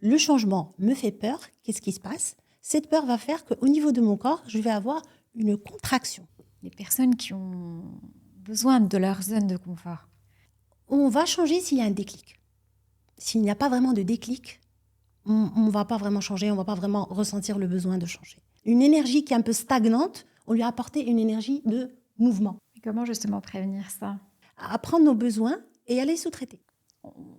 Le changement me fait peur. Qu'est-ce qui se passe? Cette peur va faire qu'au niveau de mon corps, je vais avoir une contraction. Les personnes qui ont besoin de leur zone de confort. On va changer s'il y a un déclic. S'il n'y a pas vraiment de déclic, on ne va pas vraiment changer, on ne va pas vraiment ressentir le besoin de changer. Une énergie qui est un peu stagnante, on lui a apporté une énergie de mouvement. Et comment justement prévenir ça? À prendre nos besoins et à les sous-traiter.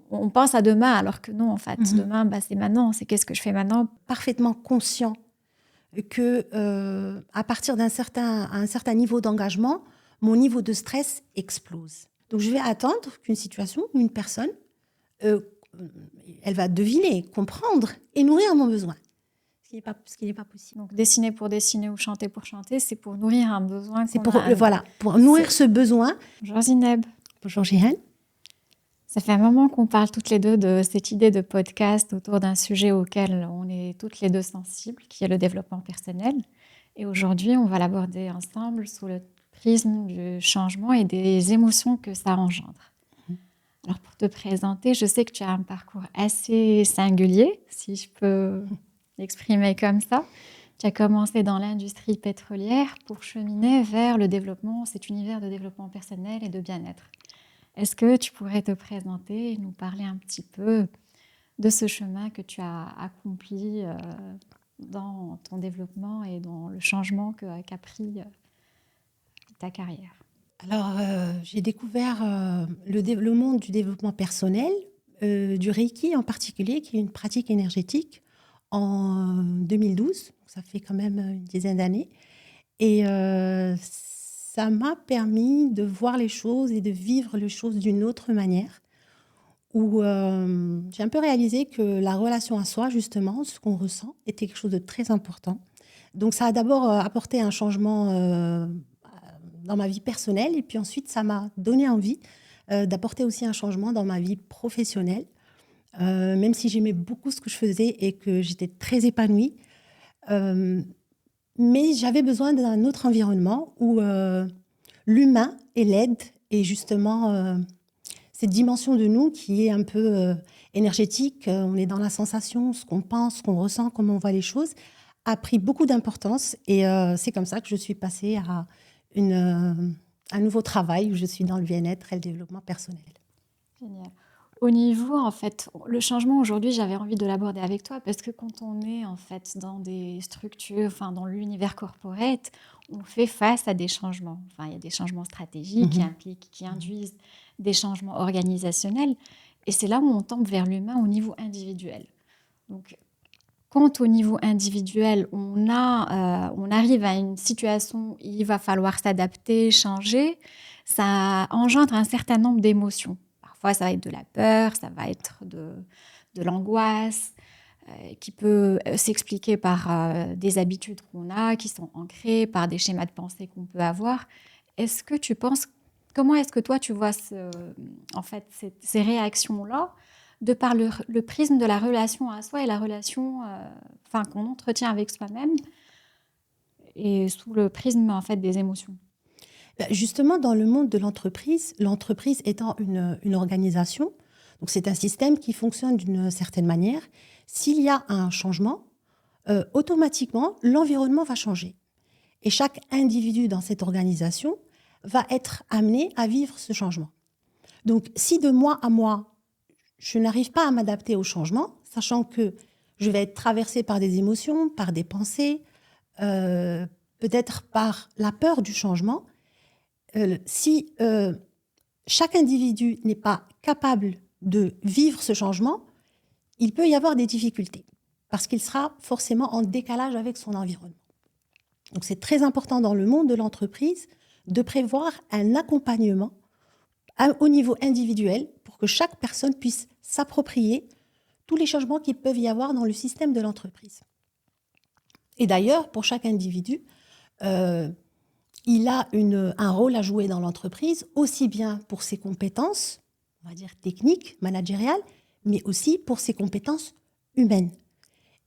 On pense à demain alors que non, en fait. Demain, c'est maintenant. C'est qu'est-ce que je fais maintenant? Parfaitement conscient que à partir un certain niveau d'engagement, mon niveau de stress explose. Donc je vais attendre qu'une situation ou une personne, elle va deviner, comprendre et nourrir mon besoin. Ce qui n'est pas possible. Donc dessiner pour dessiner ou chanter pour chanter, c'est pour nourrir un besoin. C'est pour nourrir ce besoin. Bonjour Zineb. Bonjour Jihan. Ça fait un moment qu'on parle toutes les deux de cette idée de podcast autour d'un sujet auquel on est toutes les deux sensibles, qui est le développement personnel. Et aujourd'hui, on va l'aborder ensemble sous le prisme du changement et des émotions que ça engendre. Alors pour te présenter, je sais que tu as un parcours assez singulier, si je peux l'exprimer comme ça. Tu as commencé dans l'industrie pétrolière pour cheminer vers le développement, cet univers de développement personnel et de bien-être. Est-ce que tu pourrais te présenter et nous parler un petit peu de ce chemin que tu as accompli dans ton développement et dans le changement qu'a pris ta carrière? Alors, j'ai découvert le monde du développement personnel, du Reiki en particulier, qui est une pratique énergétique, en 2012. Ça fait quand même une dizaine d'années. Et ça m'a permis de voir les choses et de vivre les choses d'une autre manière, où j'ai un peu réalisé que la relation à soi, justement, ce qu'on ressent, était quelque chose de très important. Donc ça a d'abord apporté un changement dans ma vie personnelle, et puis ensuite ça m'a donné envie d'apporter aussi un changement dans ma vie professionnelle, même si j'aimais beaucoup ce que je faisais et que j'étais très épanouie. Mais j'avais besoin d'un autre environnement où l'humain et l'aide et justement cette dimension de nous qui est un peu énergétique, on est dans la sensation, ce qu'on pense, ce qu'on ressent, comment on voit les choses, a pris beaucoup d'importance. Et c'est comme ça que je suis passée à un nouveau travail où je suis dans le bien-être et le développement personnel. Génial. Au niveau, en fait, le changement aujourd'hui, j'avais envie de l'aborder avec toi parce que quand on est en fait dans des structures, enfin dans l'univers corporate, on fait face à des changements. Enfin, il y a des changements stratégiques qui induisent des changements organisationnels. Et c'est là où on tombe vers l'humain au niveau individuel. Donc, quand au niveau individuel, on arrive à une situation où il va falloir s'adapter, changer, ça engendre un certain nombre d'émotions. Parfois, ça va être de la peur, ça va être de l'angoisse, qui peut s'expliquer par des habitudes qu'on a, qui sont ancrées, par des schémas de pensée qu'on peut avoir. Comment est-ce que toi, tu vois ces réactions-là de par le prisme de la relation à soi et la relation qu'on entretient avec soi-même et sous le prisme en fait, des émotions? Justement, dans le monde de l'entreprise étant une organisation, donc c'est un système qui fonctionne d'une certaine manière. S'il y a un changement, automatiquement, l'environnement va changer. Et chaque individu dans cette organisation va être amené à vivre ce changement. Donc, si de mois à mois, je n'arrive pas à m'adapter au changement, sachant que je vais être traversée par des émotions, par des pensées, peut-être par la peur du changement, si chaque individu n'est pas capable de vivre ce changement, il peut y avoir des difficultés parce qu'il sera forcément en décalage avec son environnement. Donc c'est très important dans le monde de l'entreprise de prévoir un accompagnement au niveau individuel pour que chaque personne puisse s'approprier tous les changements qu'il peut y avoir dans le système de l'entreprise. Et d'ailleurs, pour chaque individu, il a un rôle à jouer dans l'entreprise, aussi bien pour ses compétences, on va dire techniques, managériales, mais aussi pour ses compétences humaines.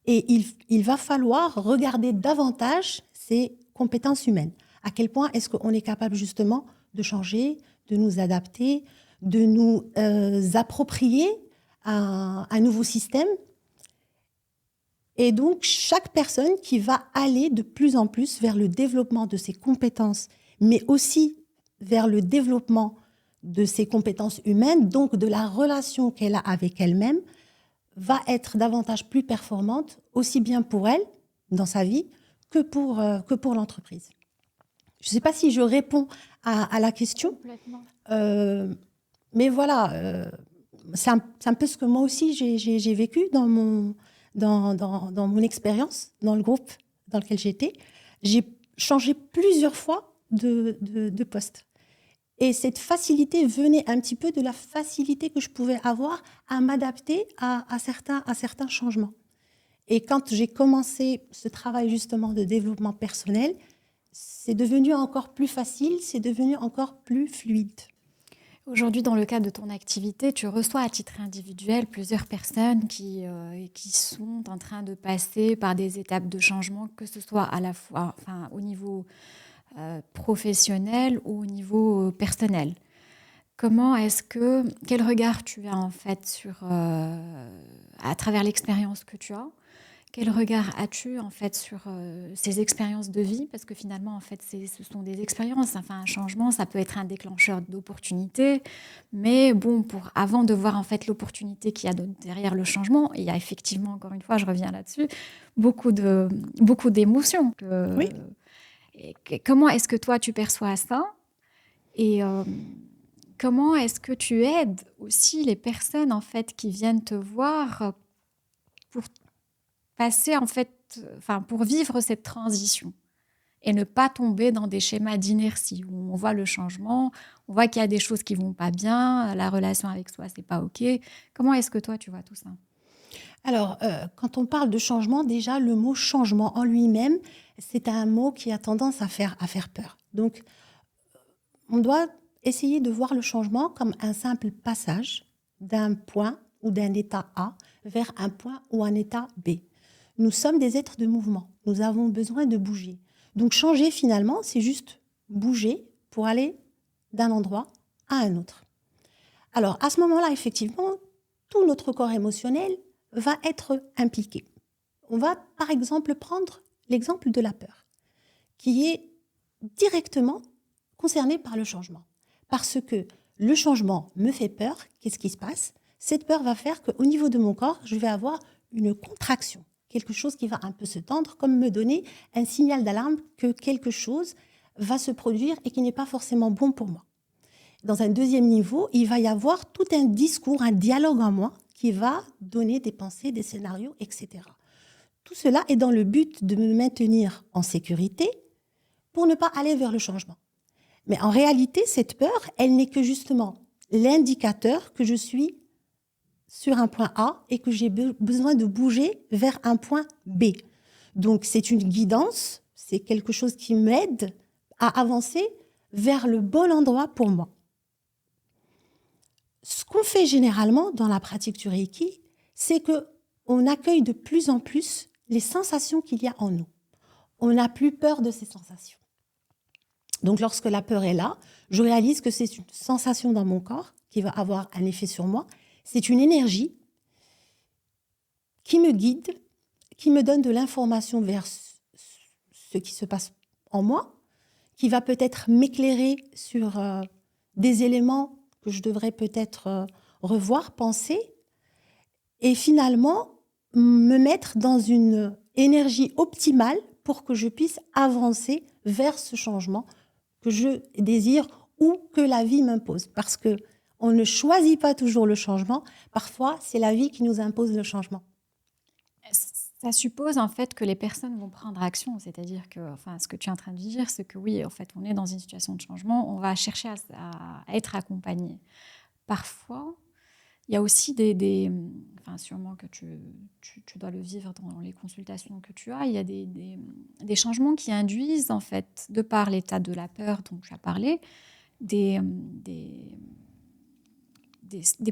Et il va falloir regarder davantage ses compétences humaines. À quel point est-ce qu'on est capable justement de changer, de nous adapter, de nous approprier un nouveau système Et donc, chaque personne qui va aller de plus en plus vers le développement de ses compétences, mais aussi vers le développement de ses compétences humaines, donc de la relation qu'elle a avec elle-même, va être davantage plus performante, aussi bien pour elle, dans sa vie, que pour l'entreprise. Je ne sais pas si je réponds à la question. Complètement. Mais voilà, c'est un peu ce que moi aussi j'ai vécu dans mon expérience, dans le groupe dans lequel j'étais. J'ai changé plusieurs fois de poste. Et cette facilité venait un petit peu de la facilité que je pouvais avoir à m'adapter à certains changements. Et quand j'ai commencé ce travail justement de développement personnel, c'est devenu encore plus facile, c'est devenu encore plus fluide. Aujourd'hui, dans le cadre de ton activité, tu reçois à titre individuel plusieurs personnes qui sont en train de passer par des étapes de changement, que ce soit à la fois au niveau professionnel ou au niveau personnel. Quel regard tu as en fait à travers l'expérience que tu as? Quel regard as-tu en fait sur ces expériences de vie? Parce que finalement, en fait, ce sont des expériences. Enfin, un changement, ça peut être un déclencheur d'opportunités. Mais bon, avant de voir en fait l'opportunité qu'il y a derrière le changement, il y a effectivement, encore une fois, je reviens là-dessus, beaucoup d'émotions. Oui. Comment est-ce que toi, tu perçois ça? Et comment est-ce que tu aides aussi les personnes en fait qui viennent te voir pour passer en fait, pour vivre cette transition et ne pas tomber dans des schémas d'inertie où on voit le changement, on voit qu'il y a des choses qui vont pas bien, la relation avec soi c'est pas ok. Comment est-ce que toi tu vois tout ça? Alors, quand on parle de changement, déjà le mot changement en lui-même, c'est un mot qui a tendance à faire peur. Donc, on doit essayer de voir le changement comme un simple passage d'un point ou d'un état A vers un point ou un état B. Nous sommes des êtres de mouvement. Nous avons besoin de bouger. Donc changer finalement, c'est juste bouger pour aller d'un endroit à un autre. Alors à ce moment-là, effectivement, tout notre corps émotionnel va être impliqué. On va par exemple prendre l'exemple de la peur, qui est directement concernée par le changement. Parce que le changement me fait peur, qu'est-ce qui se passe? Cette peur va faire qu'au niveau de mon corps, je vais avoir une contraction, quelque chose qui va un peu se tendre, comme me donner un signal d'alarme que quelque chose va se produire et qui n'est pas forcément bon pour moi. Dans un deuxième niveau, il va y avoir tout un discours, un dialogue en moi qui va donner des pensées, des scénarios, etc. Tout cela est dans le but de me maintenir en sécurité pour ne pas aller vers le changement. Mais en réalité, cette peur, elle n'est que justement l'indicateur que je suis sur un point A et que j'ai besoin de bouger vers un point B. Donc c'est une guidance, c'est quelque chose qui m'aide à avancer vers le bon endroit pour moi. Ce qu'on fait généralement dans la pratique du Reiki, c'est qu'on accueille de plus en plus les sensations qu'il y a en nous. On n'a plus peur de ces sensations. Donc lorsque la peur est là, je réalise que c'est une sensation dans mon corps qui va avoir un effet sur moi. C'est une énergie qui me guide, qui me donne de l'information vers ce qui se passe en moi, qui va peut-être m'éclairer sur des éléments que je devrais peut-être revoir, penser, et finalement me mettre dans une énergie optimale pour que je puisse avancer vers ce changement que je désire ou que la vie m'impose. Parce qu'on ne choisit pas toujours le changement, parfois c'est la vie qui nous impose le changement. Ça suppose en fait que les personnes vont prendre action, c'est-à-dire que, ce que tu es en train de dire, c'est que oui, en fait, on est dans une situation de changement, on va chercher à être accompagné. Parfois, il y a aussi sûrement que tu dois le vivre dans les consultations que tu as, il y a des changements qui induisent, en fait, de par l'état de la peur dont tu as parlé, des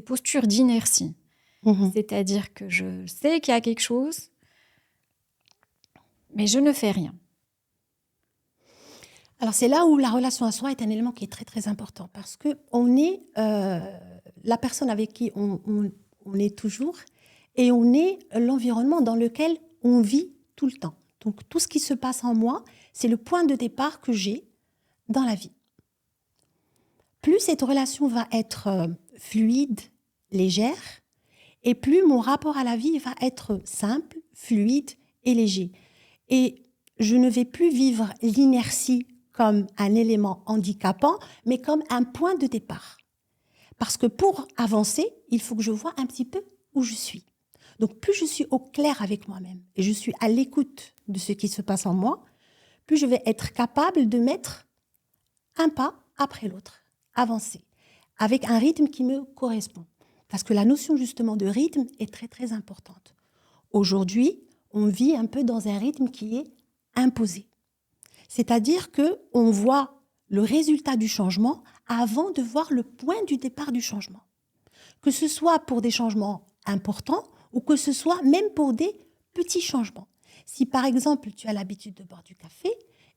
postures d'inertie. Mmh. C'est-à-dire que je sais qu'il y a quelque chose, mais je ne fais rien. Alors c'est là où la relation à soi est un élément qui est très très important parce que on est la personne avec qui on est toujours et on est l'environnement dans lequel on vit tout le temps. Donc tout ce qui se passe en moi, c'est le point de départ que j'ai dans la vie. Plus cette relation va être fluide, légère, et plus mon rapport à la vie va être simple, fluide et léger. Et je ne vais plus vivre l'inertie comme un élément handicapant, mais comme un point de départ. Parce que pour avancer, il faut que je vois un petit peu où je suis. Donc plus je suis au clair avec moi-même et je suis à l'écoute de ce qui se passe en moi, plus je vais être capable de mettre un pas après l'autre, avancer, avec un rythme qui me correspond. Parce que la notion justement de rythme est très très importante. Aujourd'hui, on vit un peu dans un rythme qui est imposé. C'est-à-dire qu'on voit le résultat du changement avant de voir le point du départ du changement. Que ce soit pour des changements importants ou que ce soit même pour des petits changements. Si par exemple tu as l'habitude de boire du café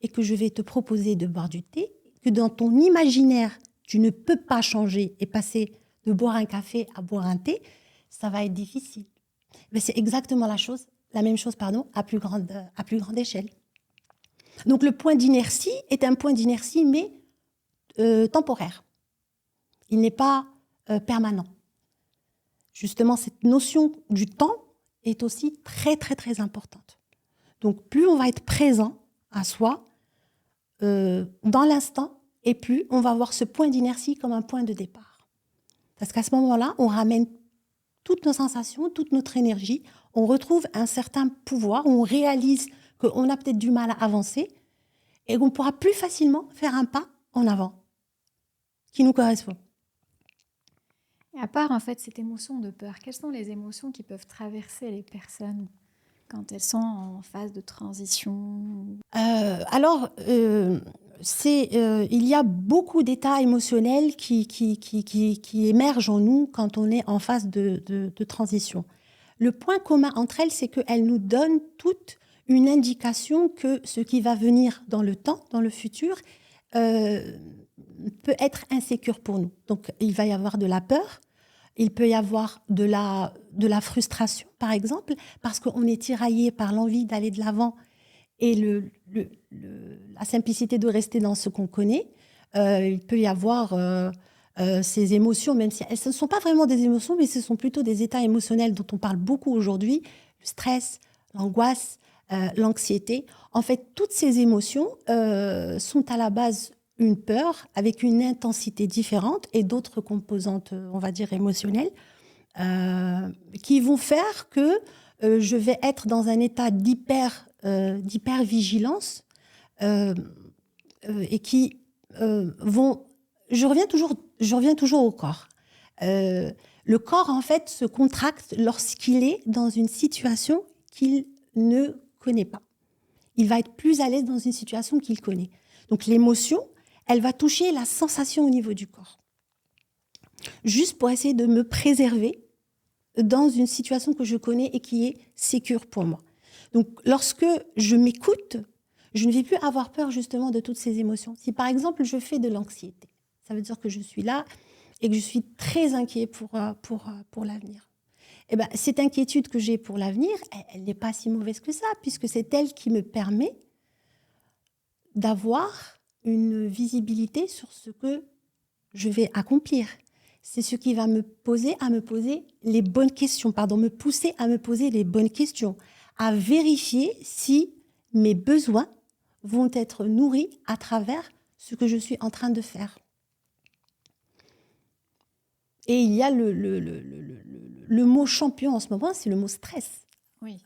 et que je vais te proposer de boire du thé, que dans ton imaginaire tu ne peux pas changer et passer de boire un café à boire un thé, ça va être difficile. Mais c'est exactement la même chose, à plus grande échelle. Donc le point d'inertie est un point d'inertie, mais temporaire. Il n'est pas permanent. Justement, cette notion du temps est aussi très, très, très importante. Donc plus on va être présent à soi, dans l'instant, et plus on va voir ce point d'inertie comme un point de départ. Parce qu'à ce moment-là, on ramène toutes nos sensations, toute notre énergie, on retrouve un certain pouvoir, on réalise qu'on a peut-être du mal à avancer et qu'on pourra plus facilement faire un pas en avant qui nous correspond. Et à part en fait cette émotion de peur, quelles sont les émotions qui peuvent traverser les personnes quand elles sont en phase de transition? Il y a beaucoup d'états émotionnels qui émergent en nous quand on est en phase de transition. Le point commun entre elles, c'est qu'elles nous donnent toutes une indication que ce qui va venir dans le temps, dans le futur, peut être insécure pour nous. Donc, il va y avoir de la peur, il peut y avoir de la frustration, par exemple, parce qu'on est tiraillé par l'envie d'aller de l'avant et la simplicité de rester dans ce qu'on connaît. Il peut y avoir ces émotions, même si elles ne sont pas vraiment des émotions, mais ce sont plutôt des états émotionnels dont on parle beaucoup aujourd'hui, le stress, l'angoisse, l'anxiété. En fait, toutes ces émotions sont à la base une peur avec une intensité différente et d'autres composantes, on va dire, émotionnelles, qui vont faire que je vais être dans un état d'hypervigilance et qui vont... Je reviens toujours au corps. Le corps, en fait, se contracte lorsqu'il est dans une situation qu'il ne connaît pas. Il va être plus à l'aise dans une situation qu'il connaît. Donc l'émotion, elle va toucher la sensation au niveau du corps. Juste pour essayer de me préserver dans une situation que je connais et qui est sécure pour moi. Donc lorsque je m'écoute, je ne vais plus avoir peur justement de toutes ces émotions. Si par exemple je fais de l'anxiété, ça veut dire que je suis là et que je suis très inquiet pour l'avenir. Eh ben, cette inquiétude que j'ai pour l'avenir, elle n'est pas si mauvaise que ça, puisque c'est elle qui me permet d'avoir une visibilité sur ce que je vais accomplir. C'est ce qui va me pousser à me poser les bonnes questions, à vérifier si mes besoins vont être nourris à travers ce que je suis en train de faire. Et il y a le mot champion en ce moment, c'est le mot stress. Oui.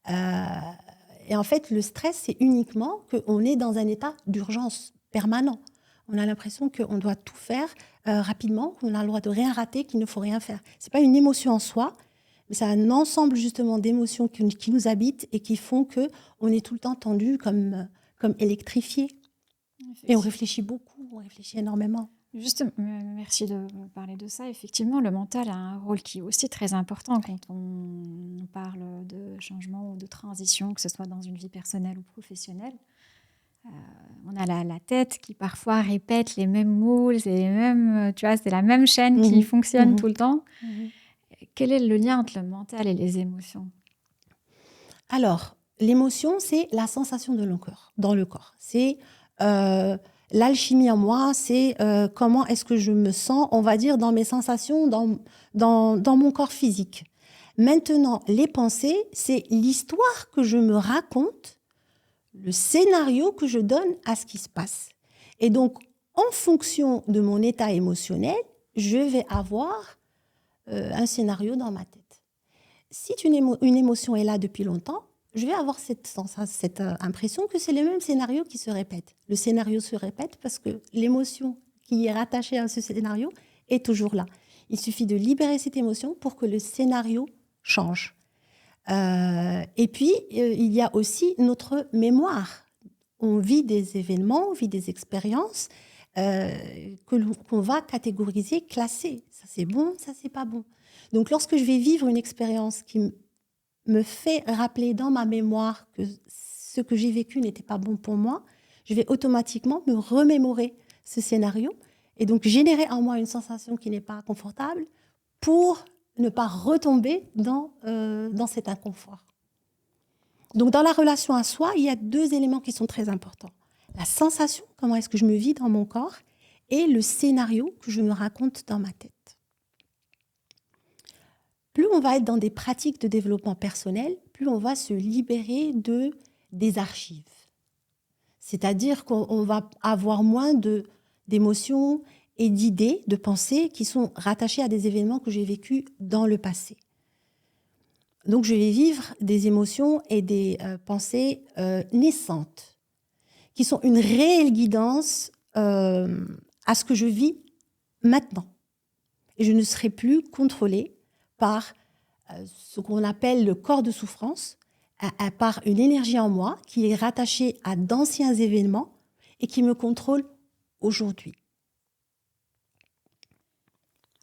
Et en fait, le stress, c'est uniquement qu'on est dans un état d'urgence permanent. On a l'impression qu'on doit tout faire rapidement, qu'on a le droit de rien rater, qu'il ne faut rien faire. Ce n'est pas une émotion en soi, mais c'est un ensemble justement d'émotions qui nous habitent et qui font qu'on est tout le temps tendu comme électrifié. Et on réfléchit beaucoup, on réfléchit énormément. Juste, merci de parler de ça. Effectivement, le mental a un rôle qui est aussi très important quand on parle de changement ou de transition, que ce soit dans une vie personnelle ou professionnelle. On a la tête qui parfois répète les mêmes mots, c'est la même chaîne qui fonctionne tout le temps. Quel est le lien entre le mental et les émotions ? Alors, l'émotion, c'est la sensation de dans le corps. C'est l'alchimie en moi, c'est comment est-ce que je me sens, on va dire, dans mes sensations, dans mon corps physique. Maintenant, les pensées, c'est l'histoire que je me raconte, le scénario que je donne à ce qui se passe. Et donc, en fonction de mon état émotionnel, je vais avoir un scénario dans ma tête. Si une émotion est là depuis longtemps, je vais avoir cette impression que c'est le même scénario qui se répète. Le scénario se répète parce que l'émotion qui est rattachée à ce scénario est toujours là. Il suffit de libérer cette émotion pour que le scénario change. Et puis, il y a aussi notre mémoire. On vit des événements, on vit des expériences qu'on va catégoriser, classer. Ça c'est bon, ça c'est pas bon. Donc lorsque je vais vivre une expérience qui me fait rappeler dans ma mémoire que ce que j'ai vécu n'était pas bon pour moi, je vais automatiquement me remémorer ce scénario et donc générer en moi une sensation qui n'est pas confortable pour ne pas retomber dans cet inconfort. Donc dans la relation à soi, il y a 2 éléments qui sont très importants. La sensation, comment est-ce que je me vis dans mon corps, et le scénario que je me raconte dans ma tête. Plus on va être dans des pratiques de développement personnel, plus on va se libérer des archives. C'est-à-dire qu'on va avoir moins d'émotions et d'idées, de pensées qui sont rattachées à des événements que j'ai vécus dans le passé. Donc je vais vivre des émotions et des pensées naissantes, qui sont une réelle guidance à ce que je vis maintenant. Et je ne serai plus contrôlée par ce qu'on appelle le corps de souffrance, par une énergie en moi qui est rattachée à d'anciens événements et qui me contrôle aujourd'hui.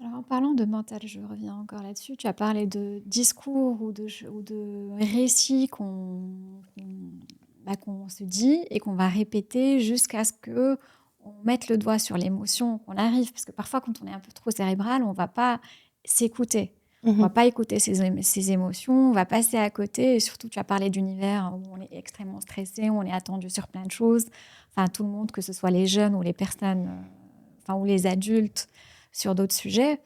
Alors en parlant de mental, je reviens encore là-dessus, tu as parlé de discours ou de récits qu'on se dit et qu'on va répéter jusqu'à ce qu'on mette le doigt sur l'émotion, qu'on arrive, parce que parfois quand on est un peu trop cérébral, on ne va pas s'écouter. On ne va pas écouter ses émotions, on va passer à côté. Et surtout, tu as parlé d'univers où on est extrêmement stressé, où on est attendu sur plein de choses. Enfin, tout le monde, que ce soit les jeunes ou les personnes, ou les adultes, sur d'autres sujets.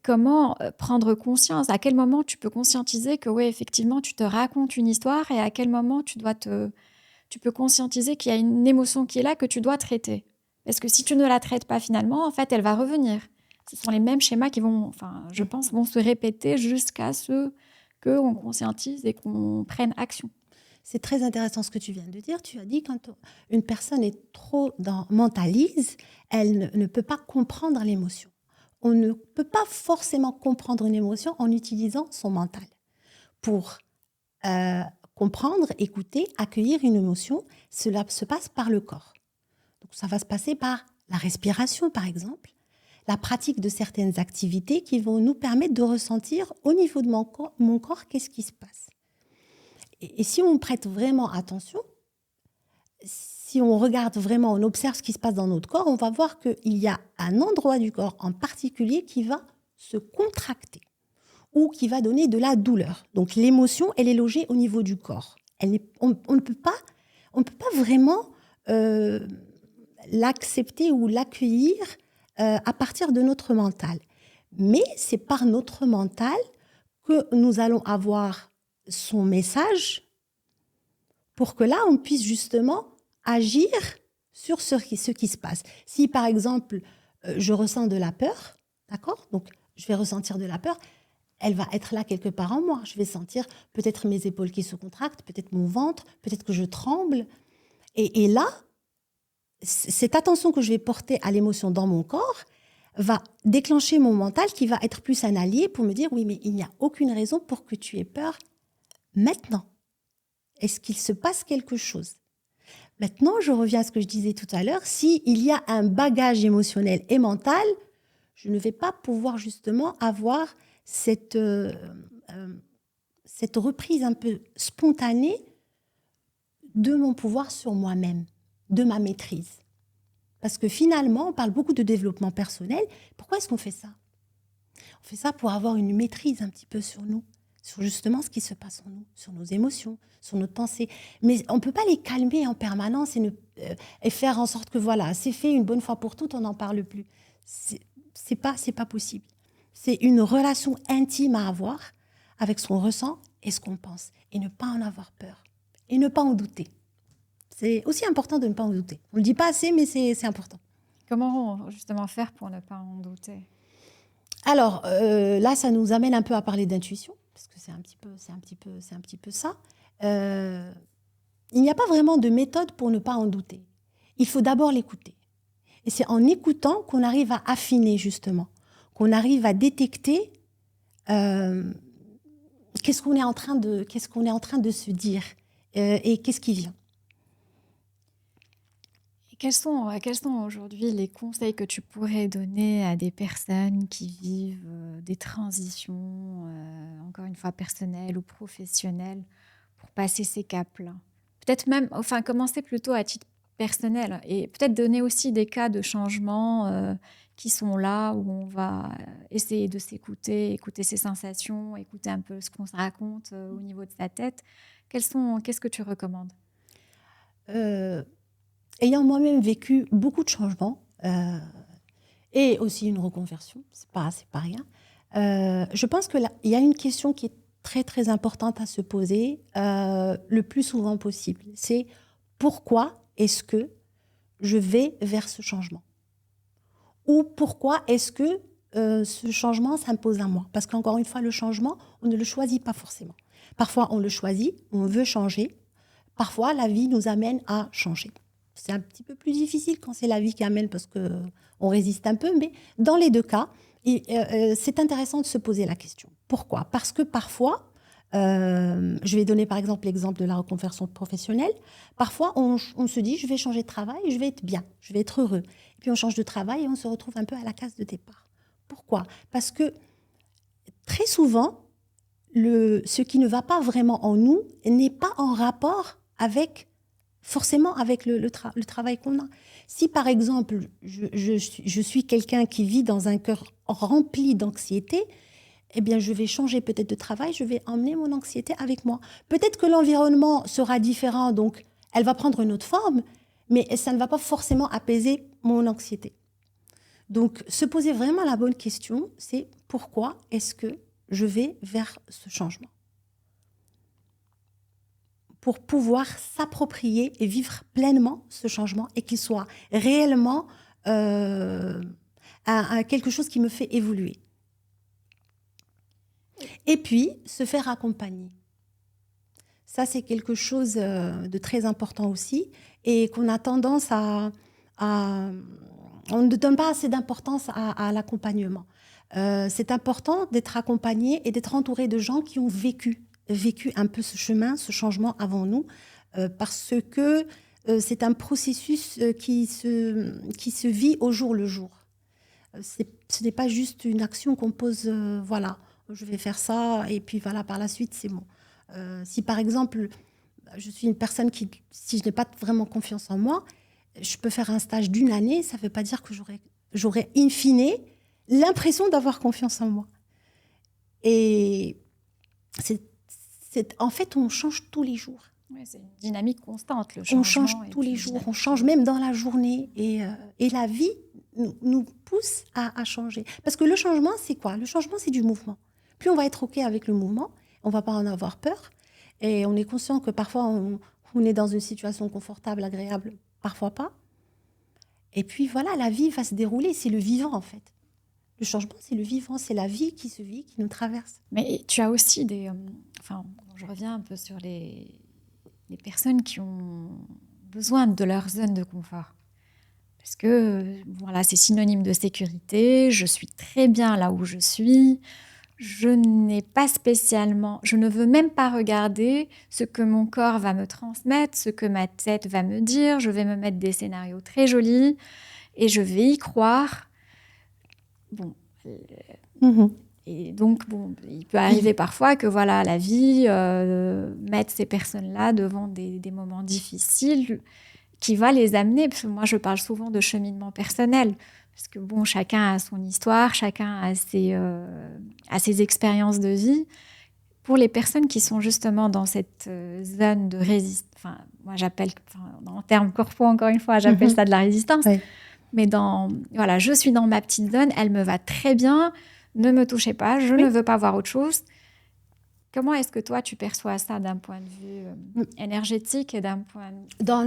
Comment prendre conscience? À quel moment tu peux conscientiser que, oui, effectivement, tu te racontes une histoire et à quel moment tu peux conscientiser qu'il y a une émotion qui est là que tu dois traiter? Parce que si tu ne la traites pas finalement, en fait, elle va revenir. Ce sont les mêmes schémas qui je pense, vont se répéter jusqu'à ce qu'on conscientise et qu'on prenne action. C'est très intéressant ce que tu viens de dire. Tu as dit quand une personne est trop mentalise, elle ne peut pas comprendre l'émotion. On ne peut pas forcément comprendre une émotion en utilisant son mental. Pour comprendre, écouter, accueillir une émotion, cela se passe par le corps. Donc ça va se passer par la respiration, par exemple, la pratique de certaines activités qui vont nous permettre de ressentir au niveau de mon corps qu'est-ce qui se passe. Et si on prête vraiment attention, si on regarde vraiment, on observe ce qui se passe dans notre corps, on va voir qu'il y a un endroit du corps en particulier qui va se contracter ou qui va donner de la douleur. Donc l'émotion, elle est logée au niveau du corps. On ne peut pas vraiment l'accepter ou l'accueillir à partir de notre mental. Mais c'est par notre mental que nous allons avoir son message pour que là, on puisse justement agir sur ce qui se passe. Si, par exemple, je ressens de la peur, d'accord ? Donc, je vais ressentir de la peur, elle va être là quelque part en moi. Je vais sentir peut-être mes épaules qui se contractent, peut-être mon ventre, peut-être que je tremble. Et là, cette attention que je vais porter à l'émotion dans mon corps va déclencher mon mental qui va être plus un allié pour me dire « Oui, mais il n'y a aucune raison pour que tu aies peur maintenant. Est-ce qu'il se passe quelque chose ?» Maintenant, je reviens à ce que je disais tout à l'heure. S'il y a un bagage émotionnel et mental, je ne vais pas pouvoir justement avoir cette reprise un peu spontanée de mon pouvoir sur moi-même, de ma maîtrise. Parce que finalement, on parle beaucoup de développement personnel. Pourquoi est-ce qu'on fait ça ? On fait ça pour avoir une maîtrise un petit peu sur nous, sur justement ce qui se passe en nous, sur nos émotions, sur notre pensée. Mais on ne peut pas les calmer en permanence et faire en sorte que voilà, c'est fait une bonne fois pour toutes, on n'en parle plus. C'est pas possible. C'est une relation intime à avoir avec ce qu'on ressent et ce qu'on pense. Et ne pas en avoir peur. Et ne pas en douter. C'est aussi important de ne pas en douter. On ne le dit pas assez, mais c'est important. Comment justement faire pour ne pas en douter ? Alors là, ça nous amène un peu à parler d'intuition, parce que c'est un petit peu ça. Il n'y a pas vraiment de méthode pour ne pas en douter. Il faut d'abord l'écouter. Et c'est en écoutant qu'on arrive à affiner justement, qu'on arrive à détecter qu'est-ce qu'on est en train de se dire et qu'est-ce qui vient. Quels sont aujourd'hui les conseils que tu pourrais donner à des personnes qui vivent des transitions, encore une fois personnelles ou professionnelles, pour passer ces caps-là ? Peut-être même, enfin, commencer plutôt à titre personnel et peut-être donner aussi des cas de changement qui sont là où on va essayer de s'écouter, écouter ses sensations, écouter un peu ce qu'on se raconte au niveau de sa tête. Qu'est-ce que tu recommandes ? Ayant moi-même vécu beaucoup de changements et aussi une reconversion, c'est pas rien, je pense qu'il y a une question qui est très très importante à se poser le plus souvent possible. C'est pourquoi est-ce que je vais vers ce changement ? Ou pourquoi est-ce que ce changement s'impose à moi ? Parce qu'encore une fois, le changement, on ne le choisit pas forcément. Parfois, on le choisit, on veut changer. Parfois, la vie nous amène à changer. C'est un petit peu plus difficile quand c'est la vie qui amène parce qu'on résiste un peu, mais dans les deux cas, c'est intéressant de se poser la question. Pourquoi ? Parce que parfois, je vais donner par exemple l'exemple de la reconversion professionnelle, parfois on se dit je vais changer de travail, je vais être bien, je vais être heureux. Et puis on change de travail et on se retrouve un peu à la case de départ. Pourquoi ? Parce que très souvent, ce qui ne va pas vraiment en nous n'est pas en rapport forcément avec le travail qu'on a. Si par exemple, je suis quelqu'un qui vit dans un cœur rempli d'anxiété, eh bien je vais changer peut-être de travail, je vais emmener mon anxiété avec moi. Peut-être que l'environnement sera différent, donc elle va prendre une autre forme, mais ça ne va pas forcément apaiser mon anxiété. Donc se poser vraiment la bonne question, c'est pourquoi est-ce que je vais vers ce changement ? Pour pouvoir s'approprier et vivre pleinement ce changement et qu'il soit réellement quelque chose qui me fait évoluer. Et puis, se faire accompagner. Ça, c'est quelque chose de très important aussi et qu'on a tendance on ne donne pas assez d'importance à l'accompagnement. C'est important d'être accompagné et d'être entouré de gens qui ont vécu un peu ce chemin, ce changement avant nous, parce que c'est un processus qui se vit au jour le jour. Ce n'est pas juste une action qu'on pose, voilà, je vais faire ça, et puis voilà, par la suite, c'est bon. Si par exemple, je suis une personne si je n'ai pas vraiment confiance en moi, je peux faire un stage d'1 année, ça ne veut pas dire que j'aurai in fine l'impression d'avoir confiance en moi. Et en fait, on change tous les jours. Oui, c'est une dynamique constante, le changement. On change tous les jours, on change même dans la journée. Et la vie nous pousse à changer. Parce que le changement, c'est quoi ? Le changement, c'est du mouvement. Plus on va être OK avec le mouvement, on ne va pas en avoir peur. Et on est conscient que parfois, on est dans une situation confortable, agréable, parfois pas. Et puis voilà, la vie va se dérouler. C'est le vivant, en fait. Le changement, c'est le vivant, c'est la vie qui se vit, qui nous traverse. Mais tu as aussi je reviens un peu sur les personnes qui ont besoin de leur zone de confort. Parce que voilà, c'est synonyme de sécurité, je suis très bien là où je suis, je ne veux même pas regarder ce que mon corps va me transmettre, ce que ma tête va me dire, je vais me mettre des scénarios très jolis et je vais y croire. Bon. Et donc, il peut arriver parfois que voilà, la vie mette ces personnes-là devant des moments difficiles qui va les amener, parce que moi je parle souvent de cheminement personnel, parce que chacun a son histoire, chacun a ses expériences de vie. Pour les personnes qui sont justement dans cette zone de résistance, enfin, moi j'appelle, en termes corpo encore une fois, j'appelle ça de la résistance, Ouais. mais voilà, je suis dans ma petite zone, elle me va très bien, ne me touchez pas, je ne veux pas voir autre chose. Comment est-ce que toi, tu perçois ça d'un point de vue énergétique et d'un point de... Dans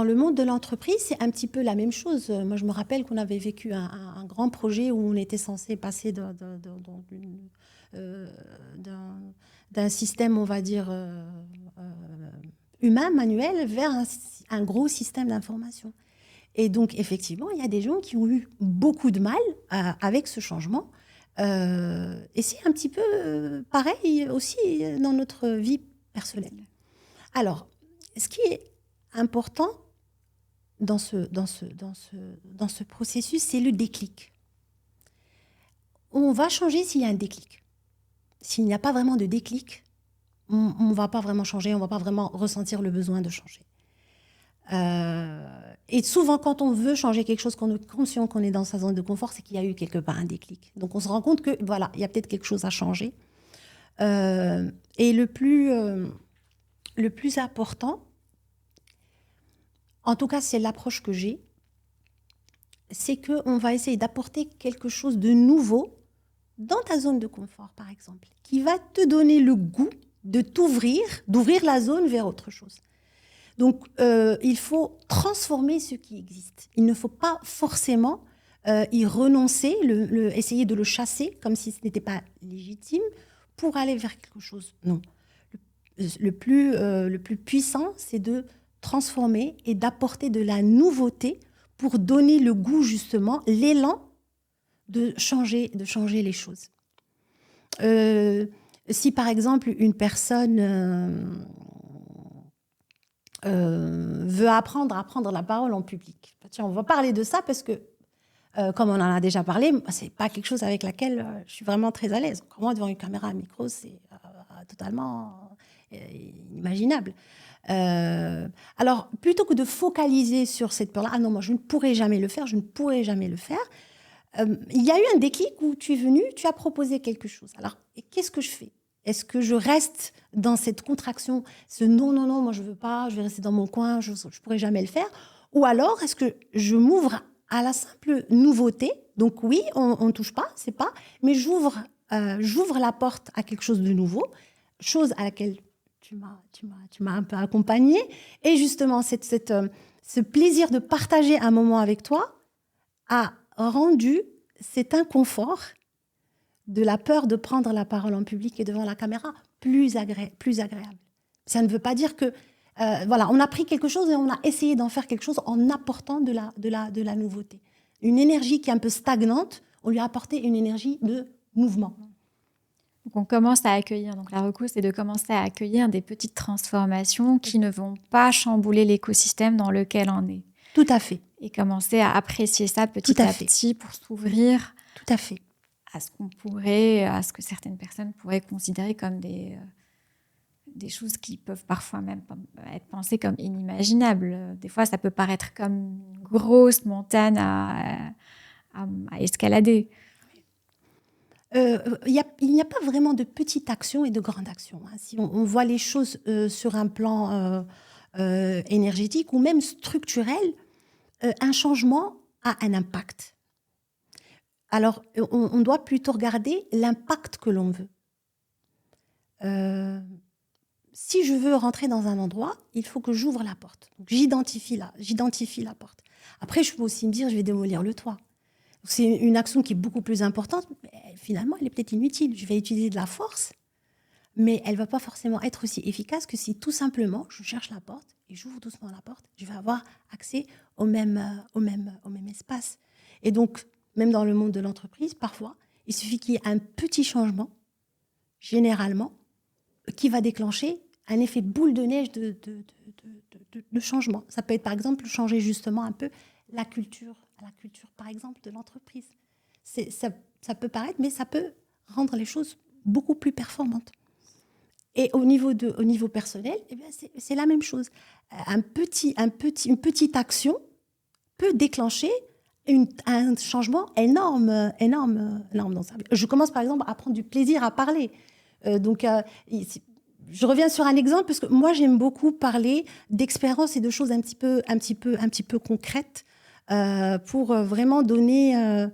le monde de l'entreprise, c'est un petit peu la même chose. Moi, je me rappelle qu'on avait vécu un grand projet où on était censé passer d'un système, on va dire, humain, manuel, vers un gros système d'information. Et donc, effectivement, il y a des gens qui ont eu beaucoup de mal avec ce changement. Et c'est un petit peu pareil aussi dans notre vie personnelle. Alors, ce qui est important dans ce processus, c'est le déclic. On va changer s'il y a un déclic. S'il n'y a pas vraiment de déclic, on ne va pas vraiment changer, on ne va pas vraiment ressentir le besoin de changer. Et souvent, quand on veut changer quelque chose, qu'on est conscient qu'on est dans sa zone de confort, c'est qu'il y a eu quelque part un déclic. Donc, on se rend compte que, voilà, il y a peut-être quelque chose à changer. Et le plus important, en tout cas, c'est l'approche que j'ai, c'est qu'on va essayer d'apporter quelque chose de nouveau dans ta zone de confort, par exemple, qui va te donner le goût de d'ouvrir la zone vers autre chose. Donc, il faut transformer ce qui existe. Il ne faut pas forcément y renoncer, essayer de le chasser comme si ce n'était pas légitime pour aller vers quelque chose. Non. Le plus puissant, c'est de transformer et d'apporter de la nouveauté pour donner le goût, justement, l'élan de changer les choses. Si, par exemple, une personne veut apprendre à prendre la parole en public. Tiens, on va parler de ça parce que, comme on en a déjà parlé, c'est pas quelque chose avec laquelle je suis vraiment très à l'aise. Moi, devant une caméra, un micro, c'est totalement inimaginable. Alors, plutôt que de focaliser sur cette peur-là, ah non, moi, je ne pourrai jamais le faire, il y a eu un déclic où tu es venu, tu as proposé quelque chose. Alors, qu'est-ce que je fais ? Est-ce que je reste dans cette contraction, ce non, moi je veux pas, je vais rester dans mon coin, je pourrai jamais le faire? Ou alors, est-ce que je m'ouvre à la simple nouveauté? Donc oui, on touche pas, c'est pas, mais j'ouvre la porte à quelque chose de nouveau, chose à laquelle tu m'as un peu accompagnée. Et justement, ce plaisir de partager un moment avec toi a rendu cet inconfort de la peur de prendre la parole en public et devant la caméra plus agréable. Ça ne veut pas dire que voilà, on a pris quelque chose et on a essayé d'en faire quelque chose en apportant de la nouveauté. Une énergie qui est un peu stagnante, on lui a apporté une énergie de mouvement. Donc on commence à accueillir, donc la reco, c'est de commencer à accueillir des petites transformations qui ne vont pas chambouler l'écosystème dans lequel on est. Tout à fait. Et commencer à apprécier ça petit à petit pour s'ouvrir. Tout à fait. À ce que certaines personnes pourraient considérer comme des choses qui peuvent parfois même être pensées comme inimaginables. Des fois, ça peut paraître comme une grosse montagne à escalader. Il n'y a pas vraiment de petite action et de grande action. Si on voit les choses sur un plan énergétique ou même structurel, un changement a un impact. Alors, on doit plutôt regarder l'impact que l'on veut. Si je veux rentrer dans un endroit, il faut que j'ouvre la porte. Donc, j'identifie la porte. Après, je peux aussi me dire, je vais démolir le toit. Donc, c'est une action qui est beaucoup plus importante, mais finalement, elle est peut-être inutile. Je vais utiliser de la force, mais elle ne va pas forcément être aussi efficace que si tout simplement, je cherche la porte et j'ouvre doucement la porte. Je vais avoir accès au même espace. Et donc, même dans le monde de l'entreprise, parfois, il suffit qu'il y ait un petit changement, généralement, qui va déclencher un effet boule de neige de changement. Ça peut être, par exemple, changer justement un peu la culture, par exemple, de l'entreprise. Ça peut paraître, mais ça peut rendre les choses beaucoup plus performantes. Et au niveau personnel, eh bien, c'est la même chose. Une petite action peut déclencher un changement énorme dans sa vie. Je commence par exemple à prendre du plaisir à parler. Je reviens sur un exemple parce que moi, j'aime beaucoup parler d'expériences et de choses un petit peu concrètes pour vraiment donner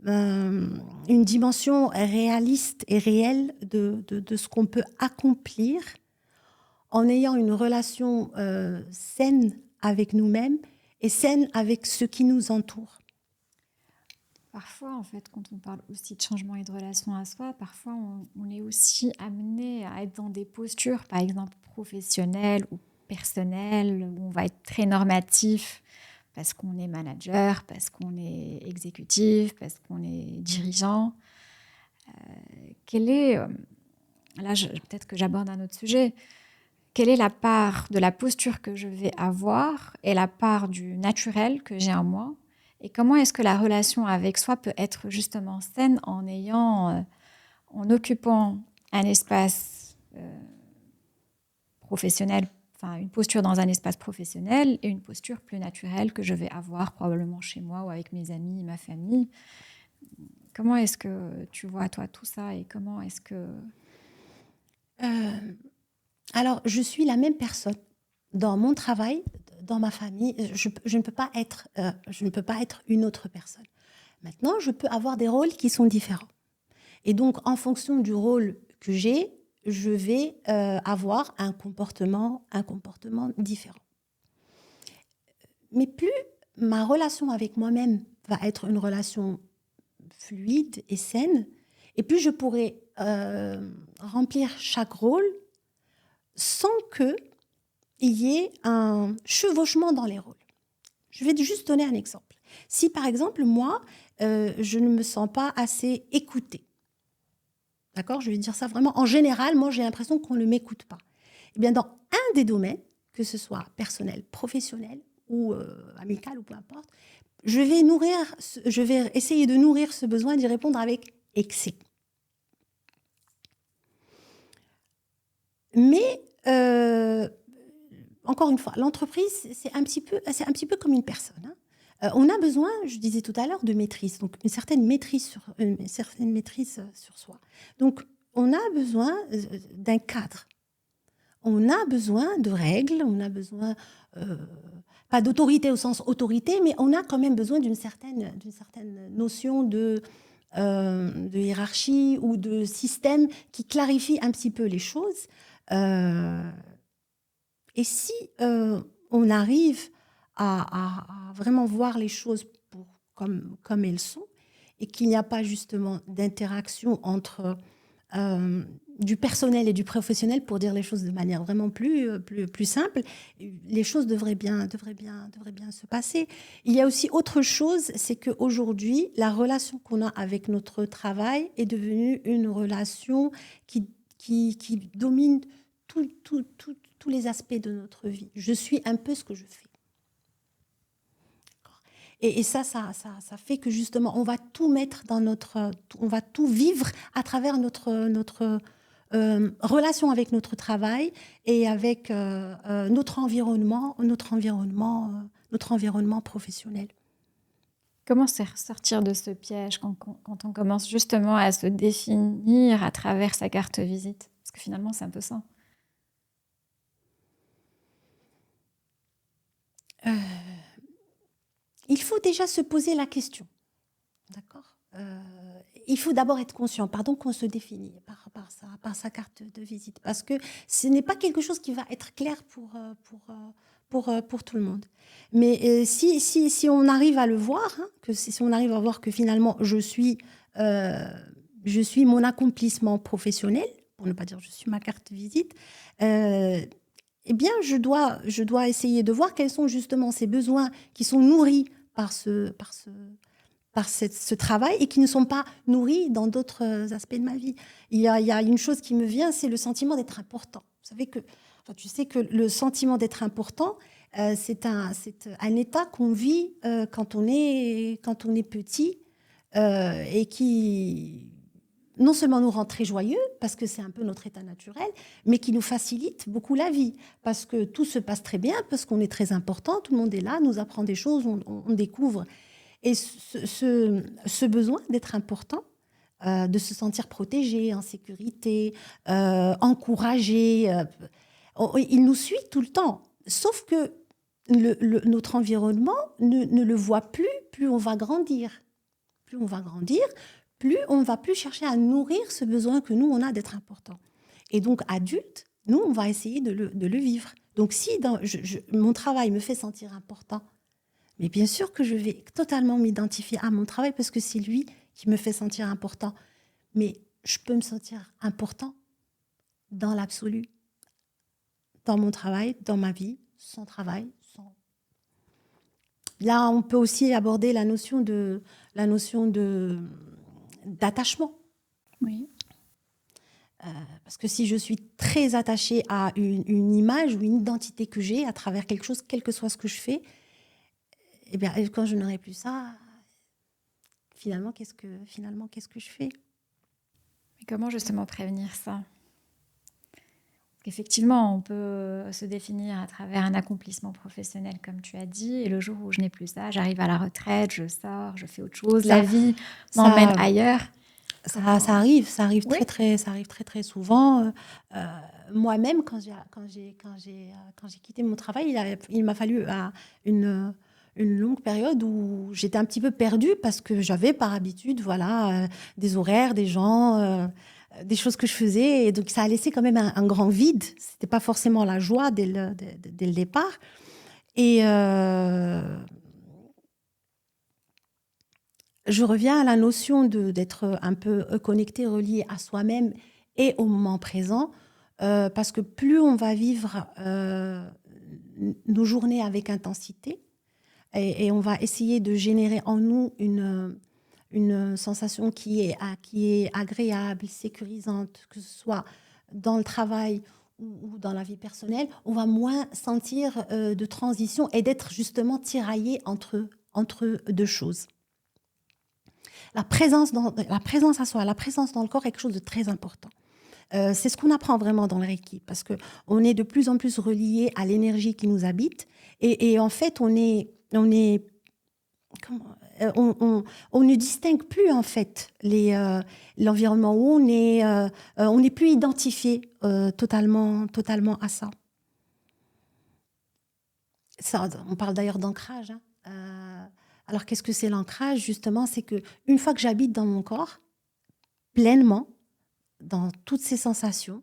une dimension réaliste et réelle de ce qu'on peut accomplir en ayant une relation saine avec nous-mêmes et saine avec ceux qui nous entourent. Parfois, en fait, quand on parle aussi de changement et de relation à soi, parfois on est aussi amené à être dans des postures, par exemple professionnelles ou personnelles, où on va être très normatif parce qu'on est manager, parce qu'on est exécutif, parce qu'on est dirigeant. Peut-être que j'aborde un autre sujet, quelle est la part de la posture que je vais avoir et la part du naturel que j'ai en moi? Et comment est-ce que la relation avec soi peut être justement saine en occupant un espace professionnel, enfin une posture dans un espace professionnel et une posture plus naturelle que je vais avoir probablement chez moi ou avec mes amis, ma famille. Comment est-ce que tu vois toi tout ça et comment est-ce que... Alors, je suis la même personne dans mon travail, dans ma famille. Je ne peux pas être une autre personne. Maintenant, je peux avoir des rôles qui sont différents. Et donc, en fonction du rôle que j'ai, je vais avoir un comportement différent. Mais plus ma relation avec moi-même va être une relation fluide et saine, et plus je pourrai remplir chaque rôle sans qu'il y ait un chevauchement dans les rôles. Je vais juste donner un exemple. Si par exemple, moi, je ne me sens pas assez écoutée, d'accord, je vais dire ça vraiment, en général, moi j'ai l'impression qu'on ne m'écoute pas. Eh bien, dans un des domaines, que ce soit personnel, professionnel ou amical ou peu importe, je vais essayer de nourrir ce besoin, d'y répondre avec excès. Mais encore une fois, l'entreprise, c'est un petit peu comme une personne. Hein. On a besoin, je disais tout à l'heure, de maîtrise, donc une certaine maîtrise sur soi. Donc, on a besoin d'un cadre. On a besoin de règles, on a besoin, pas d'autorité au sens autorité, mais on a quand même besoin d'une certaine notion de hiérarchie ou de système qui clarifie un petit peu les choses. Et si on arrive à vraiment voir les choses comme elles sont, et qu'il n'y a pas justement d'interaction entre du personnel et du professionnel, pour dire les choses de manière vraiment plus simple, les choses devraient bien se passer. Il y a aussi autre chose, c'est qu'aujourd'hui, la relation qu'on a avec notre travail est devenue une relation qui domine tous les aspects de notre vie. Je suis un peu ce que je fais. Et ça fait que justement, on va tout mettre on va tout vivre à travers notre relation avec notre travail et avec notre environnement professionnel. Comment sortir de ce piège quand on commence justement à se définir à travers sa carte visite? Parce que finalement, c'est un peu ça. Il faut déjà se poser la question. D'accord ? Il faut d'abord être conscient, pardon, qu'on se définit par sa carte de visite, parce que ce n'est pas quelque chose qui va être clair pour tout le monde. Mais si on arrive à le voir, hein, si on arrive à voir que finalement je suis mon accomplissement professionnel, pour ne pas dire je suis ma carte de visite, eh bien je dois essayer de voir quels sont justement ces besoins qui sont nourris par ce travail et qui ne sont pas nourris dans d'autres aspects de ma vie. Il y a une chose qui me vient, c'est le sentiment d'être important. Tu sais que le sentiment d'être important, c'est un état qu'on vit quand on est petit et qui non seulement nous rend très joyeux, parce que c'est un peu notre état naturel, mais qui nous facilite beaucoup la vie, parce que tout se passe très bien, parce qu'on est très important, tout le monde est là, nous apprend des choses, on découvre. Et ce besoin d'être important de se sentir protégé, en sécurité, encouragé. Il nous suit tout le temps. Sauf que notre environnement ne le voit plus on va grandir. Plus on va grandir, plus on ne va plus chercher à nourrir ce besoin que nous, on a d'être important. Et donc, adulte, nous, on va essayer de le vivre. Donc, si mon travail me fait sentir important, mais bien sûr que je vais totalement m'identifier à mon travail parce que c'est lui qui me fait sentir important. Mais je peux me sentir important dans l'absolu, dans mon travail, dans ma vie, sans travail. Là, on peut aussi aborder la notion d'attachement. Oui. Parce que si je suis très attachée à une image ou une identité que j'ai à travers quelque chose, quel que soit ce que je fais, eh bien, quand je n'aurai plus ça, finalement, qu'est-ce que je fais ? Mais comment justement prévenir ça ? Effectivement, on peut se définir à travers un accomplissement professionnel, comme tu as dit, et le jour où je n'ai plus ça, j'arrive à la retraite, je sors, je fais autre chose, la vie m'emmène ailleurs. Ça arrive Oui. très souvent. Moi-même, quand j'ai quitté mon travail, il m'a fallu une longue période où j'étais un petit peu perdue parce que j'avais par habitude, des horaires, des gens, des choses que je faisais, et donc ça a laissé quand même un grand vide. C'était pas forcément la joie dès le départ. Et je reviens à la notion d'être un peu connecté, relié à soi-même et au moment présent, parce que plus on va vivre nos journées avec intensité, et on va essayer de générer en nous une sensation qui est agréable, sécurisante, que ce soit dans le travail ou dans la vie personnelle, on va moins sentir de transition et d'être justement tiraillé entre deux choses. La présence à soi, la présence dans le corps est quelque chose de très important. C'est ce qu'on apprend vraiment dans le Reiki, parce qu'on est de plus en plus relié à l'énergie qui nous habite. Et en fait, on ne distingue plus en fait l'environnement où on est. On n'est plus identifié totalement à ça. On parle d'ailleurs d'ancrage. Alors, qu'est-ce que c'est l'ancrage ? Justement, c'est qu'une fois que j'habite dans mon corps, pleinement, dans toutes ces sensations,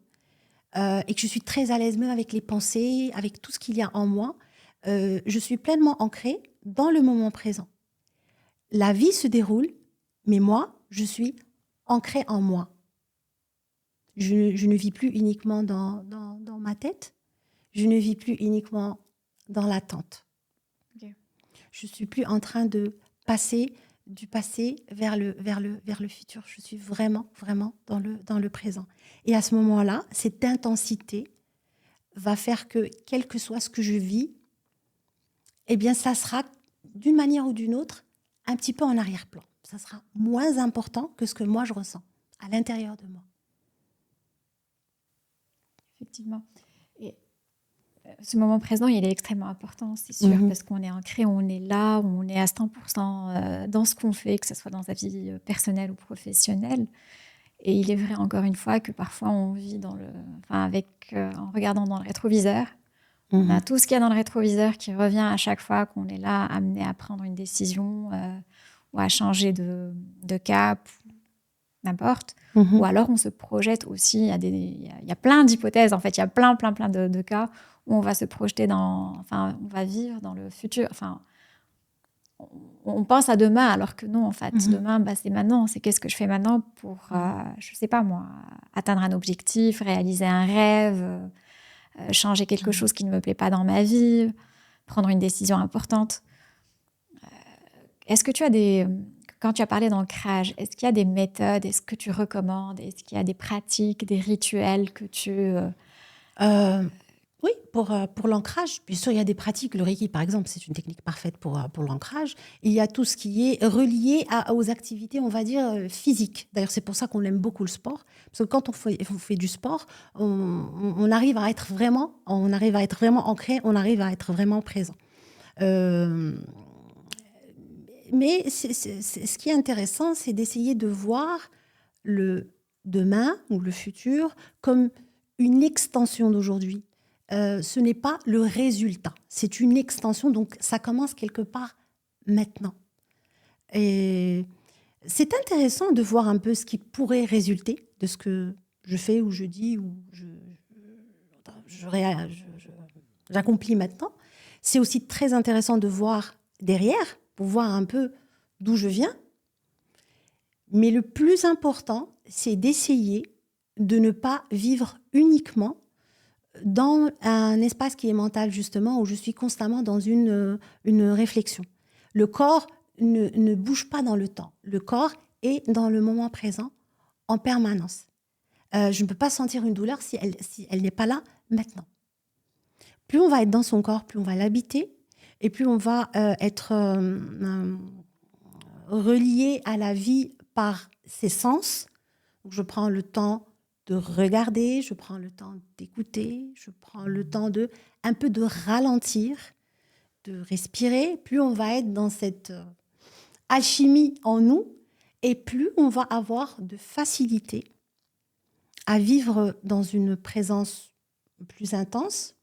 et que je suis très à l'aise même avec les pensées, avec tout ce qu'il y a en moi, je suis pleinement ancrée dans le moment présent. La vie se déroule, mais moi, je suis ancrée en moi. Je ne vis plus uniquement dans ma tête, je ne vis plus uniquement dans l'attente. Je ne suis plus en train de passer du passé vers le futur. Je suis vraiment dans le présent. Et à ce moment-là, cette intensité va faire que, quel que soit ce que je vis, eh bien, ça sera, d'une manière ou d'une autre, un petit peu en arrière-plan. Ça sera moins important que ce que moi, je ressens à l'intérieur de moi. Effectivement. Et ce moment présent, il est extrêmement important, c'est sûr, parce qu'on est ancré, on est là, on est à 100% dans ce qu'on fait, que ce soit dans sa vie personnelle ou professionnelle. Et il est vrai, encore une fois, que parfois on vit en regardant dans le rétroviseur. On a tout ce qu'il y a dans le rétroviseur qui revient à chaque fois qu'on est là, amené à prendre une décision ou à changer de cap, n'importe. Ou alors on se projette aussi, il y a plein d'hypothèses, en fait, il y a plein de cas où on va se projeter on va vivre dans le futur. On pense à demain, alors que non, en fait, demain, c'est maintenant. C'est qu'est-ce que je fais maintenant pour, je sais pas moi, atteindre un objectif, réaliser un rêve, changer quelque chose qui ne me plaît pas dans ma vie, prendre une décision importante. Est-ce que tu as quand tu as parlé d'ancrage, est-ce qu'il y a des méthodes, est-ce que tu recommandes, est-ce qu'il y a des pratiques, des rituels que tu... Oui, pour l'ancrage, bien sûr, il y a des pratiques. Le Reiki, par exemple, c'est une technique parfaite pour l'ancrage. Il y a tout ce qui est relié aux activités, on va dire, physiques. D'ailleurs, c'est pour ça qu'on aime beaucoup le sport. Parce que quand on fait du sport, on arrive à être vraiment ancré, on arrive à être vraiment présent. Mais ce qui est intéressant, c'est d'essayer de voir le demain ou le futur comme une extension d'aujourd'hui. Ce n'est pas le résultat, c'est une extension, donc ça commence quelque part maintenant. Et c'est intéressant de voir un peu ce qui pourrait résulter de ce que je fais ou je dis ou j'accomplis maintenant. C'est aussi très intéressant de voir derrière, pour voir un peu d'où je viens. Mais le plus important, c'est d'essayer de ne pas vivre uniquement dans un espace qui est mental, justement, où je suis constamment dans une réflexion. Le corps ne bouge pas dans le temps. Le corps est dans le moment présent en permanence. Je ne peux pas sentir une douleur si elle n'est pas là maintenant. Plus on va être dans son corps, plus on va l'habiter, et plus on va être relié à la vie par ses sens. Donc, je prends le temps de regarder, je prends le temps d'écouter, je prends le temps un peu de ralentir, de respirer. Plus on va être dans cette alchimie en nous, et plus on va avoir de facilité à vivre dans une présence plus intense,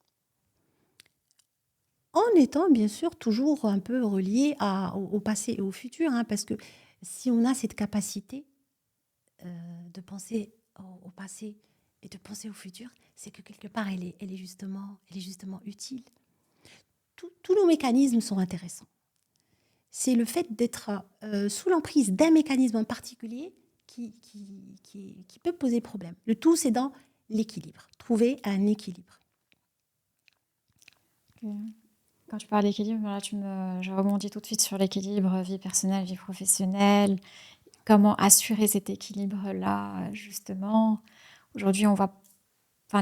en étant bien sûr toujours un peu relié au passé et au futur, hein, parce que si on a cette capacité de penser au passé et de penser au futur, c'est que quelque part elle est justement utile. Tous nos mécanismes sont intéressants. C'est le fait d'être sous l'emprise d'un mécanisme en particulier qui peut poser problème. Le tout, c'est dans l'équilibre, trouver un équilibre. Quand tu parles d'équilibre, là, je rebondis tout de suite sur l'équilibre vie personnelle, vie professionnelle. Comment assurer cet équilibre-là, justement. Aujourd'hui,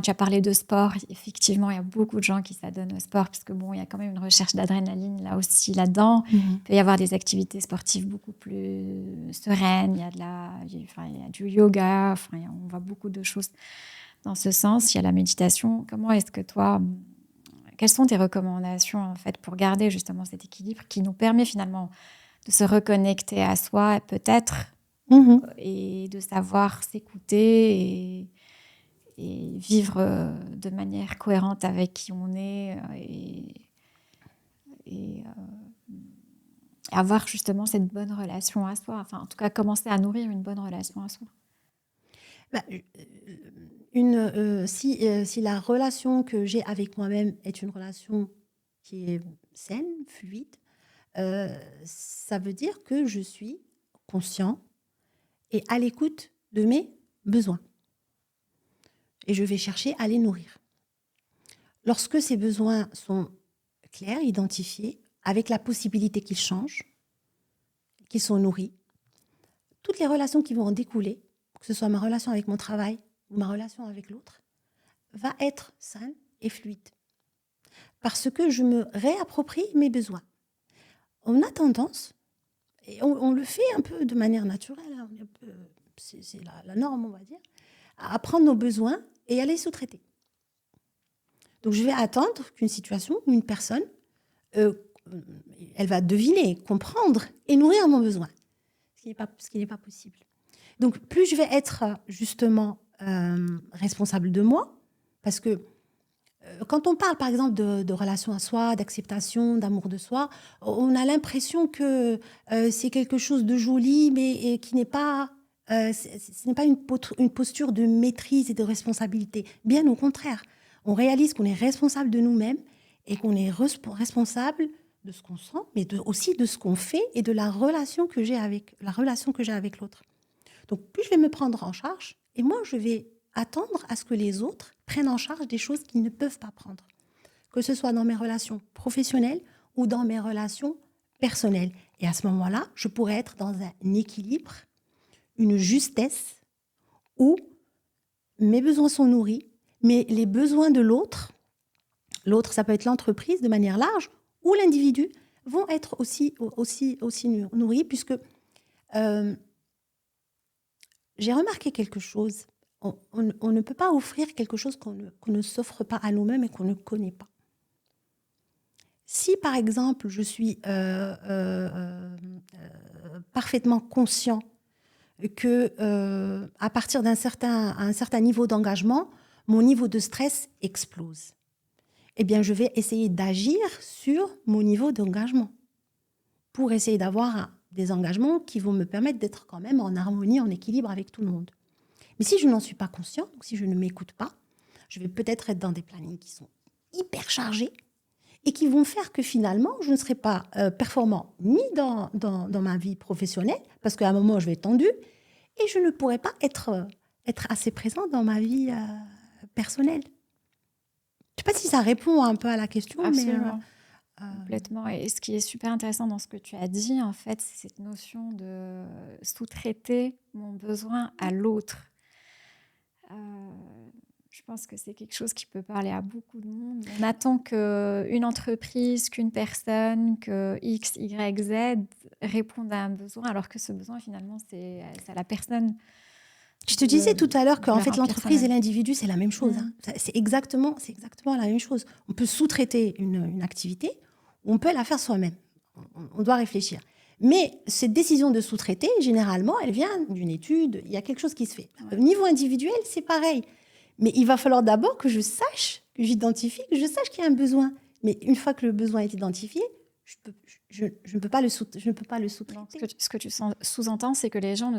tu as parlé de sport. Effectivement, il y a beaucoup de gens qui s'adonnent au sport parce que il y a quand même une recherche d'adrénaline là aussi là-dedans. Il peut y avoir des activités sportives beaucoup plus sereines. Il y a du yoga. On voit beaucoup de choses dans ce sens. Il y a la méditation. Comment est-ce que toi, quelles sont tes recommandations en fait pour garder justement cet équilibre qui nous permet finalement de se reconnecter à soi peut-être et de savoir s'écouter et vivre de manière cohérente avec qui on est et avoir justement cette bonne relation à soi. Enfin, en tout cas, commencer à nourrir une bonne relation à soi. Si la relation que j'ai avec moi-même est une relation qui est saine, fluide, ça veut dire que je suis conscient et à l'écoute de mes besoins. Et je vais chercher à les nourrir. Lorsque ces besoins sont clairs, identifiés, avec la possibilité qu'ils changent, qu'ils sont nourris, toutes les relations qui vont en découler, que ce soit ma relation avec mon travail ou ma relation avec l'autre, va être saine et fluide. Parce que je me réapproprie mes besoins. On a tendance, et on le fait un peu de manière naturelle, hein, c'est la norme, on va dire, à prendre nos besoins et à les sous-traiter. Donc je vais attendre qu'une situation ou une personne, elle va deviner, comprendre et nourrir mon besoin, ce qui n'est pas possible. Donc plus je vais être justement responsable de moi, parce que quand on parle par exemple de relation à soi, d'acceptation, d'amour de soi, on a l'impression que c'est quelque chose de joli, mais qui n'est pas, ce n'est pas une posture de maîtrise et de responsabilité. Bien au contraire, on réalise qu'on est responsable de nous-mêmes et qu'on est responsable de ce qu'on sent, mais aussi de ce qu'on fait et de la relation que j'ai avec l'autre. Donc plus je vais me prendre en charge, et moi je vais attendre à ce que les autres prennent en charge des choses qu'ils ne peuvent pas prendre, que ce soit dans mes relations professionnelles ou dans mes relations personnelles. Et à ce moment-là, je pourrais être dans un équilibre, une justesse, où mes besoins sont nourris, mais les besoins de l'autre, ça peut être l'entreprise de manière large, ou l'individu, vont être aussi nourris, puisque j'ai remarqué quelque chose. On ne peut pas offrir quelque chose qu'on ne s'offre pas à nous-mêmes et qu'on ne connaît pas. Si, par exemple, je suis parfaitement conscient que à partir un certain niveau d'engagement, mon niveau de stress explose. Eh bien, je vais essayer d'agir sur mon niveau d'engagement pour essayer d'avoir des engagements qui vont me permettre d'être quand même en harmonie, en équilibre avec tout le monde. Mais si je n'en suis pas conscient, donc si je ne m'écoute pas, je vais peut-être être dans des plannings qui sont hyper chargés et qui vont faire que finalement, je ne serai pas performant ni dans ma vie professionnelle, parce qu'à un moment, je vais être tendue, et je ne pourrai pas être assez présent dans ma vie personnelle. Je ne sais pas si ça répond un peu à la question. Absolument. Complètement. Et ce qui est super intéressant dans ce que tu as dit, en fait, c'est cette notion de sous-traiter mon besoin à l'autre. Je pense que c'est quelque chose qui peut parler à beaucoup de monde. On attend qu'une entreprise, qu'une personne, que X, Y, Z répondent à un besoin, alors que ce besoin, finalement, c'est à la personne. Je te disais tout à l'heure qu'en fait, l'entreprise et l'individu, c'est la même chose. Hein. C'est exactement la même chose. On peut sous-traiter une activité, ou on peut la faire soi-même. On doit réfléchir. Mais cette décision de sous-traiter, généralement, elle vient d'une étude. Il y a quelque chose qui se fait. Au niveau individuel, c'est pareil. Mais il va falloir d'abord que je sache, que j'identifie, que je sache qu'il y a un besoin. Mais une fois que le besoin est identifié, je ne peux pas le sous-traiter. Ce que tu sous-entends, c'est que les gens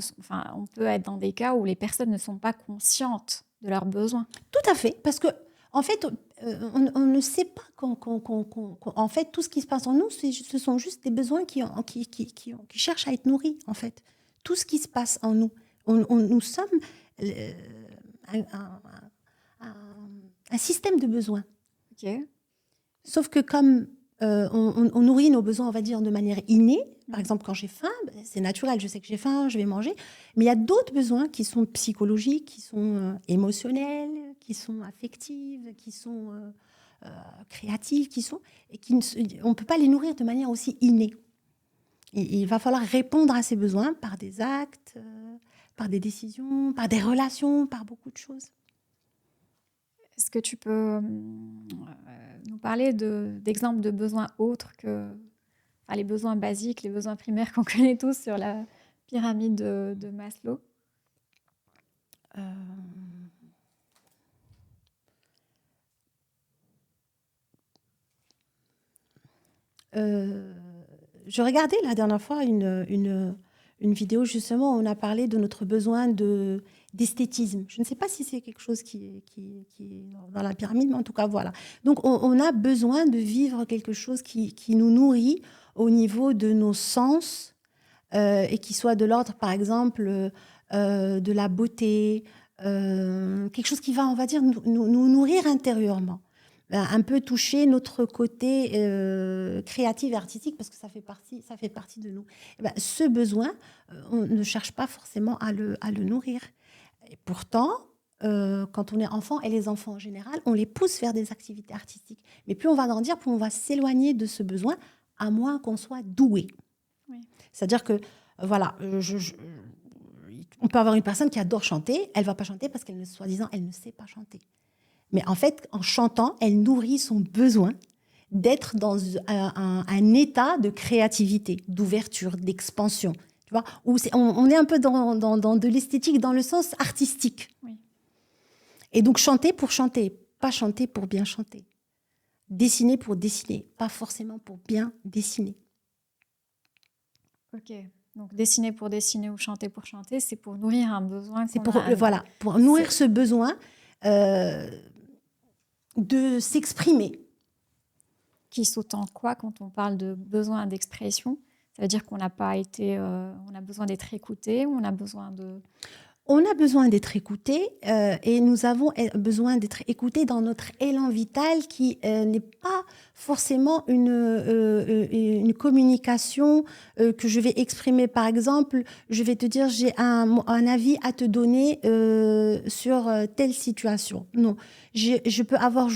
on peut être dans des cas où les personnes ne sont pas conscientes de leurs besoins. Tout à fait, parce que en fait, on ne sait pas en fait tout ce qui se passe en nous, ce sont juste des besoins qui cherchent à être nourris. En fait, tout ce qui se passe en nous, nous sommes un système de besoins. Okay. Sauf que comme on nourrit nos besoins, on va dire, de manière innée. Par exemple, quand j'ai faim, c'est naturel, je sais que j'ai faim, je vais manger. Mais il y a d'autres besoins qui sont psychologiques, qui sont émotionnels, qui sont affectifs, qui sont créatifs, on ne peut pas les nourrir de manière aussi innée. Il va falloir répondre à ces besoins par des actes, par des décisions, par des relations, par beaucoup de choses. Est-ce que tu peux nous parler d'exemples de besoins autres que les besoins basiques, les besoins primaires qu'on connaît tous sur la pyramide de Maslow? Je regardais la dernière fois une vidéo, justement, où on a parlé de notre besoin d'esthétisme. Je ne sais pas si c'est quelque chose qui est dans la pyramide, mais en tout cas, voilà. Donc, on a besoin de vivre quelque chose qui nous nourrit au niveau de nos sens et qui soit de l'ordre, par exemple, de la beauté, quelque chose qui va, on va dire, nous nourrir intérieurement. Un peu toucher notre côté créatif et artistique, parce que ça fait partie de nous. Et ben, ce besoin, on ne cherche pas forcément à le nourrir. Et pourtant, quand on est enfant, et les enfants en général, on les pousse vers des activités artistiques. Mais plus on va grandir, plus on va s'éloigner de ce besoin, à moins qu'on soit doué. Oui. C'est-à-dire que, voilà, on peut avoir une personne qui adore chanter, elle ne va pas chanter parce qu'elle, soi-disant, elle ne sait pas chanter. Mais en fait, en chantant, elle nourrit son besoin d'être dans un état de créativité, d'ouverture, d'expansion. Tu vois, où on est un peu dans de l'esthétique dans le sens artistique. Oui. Et donc, chanter pour chanter, pas chanter pour bien chanter. Dessiner pour dessiner, pas forcément pour bien dessiner. Ok. Donc, dessiner pour dessiner ou chanter pour chanter, c'est pour nourrir un besoin. C'est pour nourrir ce besoin de s'exprimer. Qui sous-tend quoi quand on parle de besoin d'expression? Ça veut dire qu'on n'a pas été, on a besoin d'être écouté, ou on a besoin de... On a besoin d'être écouté et nous avons besoin d'être écoutés dans notre élan vital qui n'est pas forcément une communication que je vais exprimer. Par exemple, je vais te dire j'ai un avis à te donner sur telle situation. Non, je peux avoir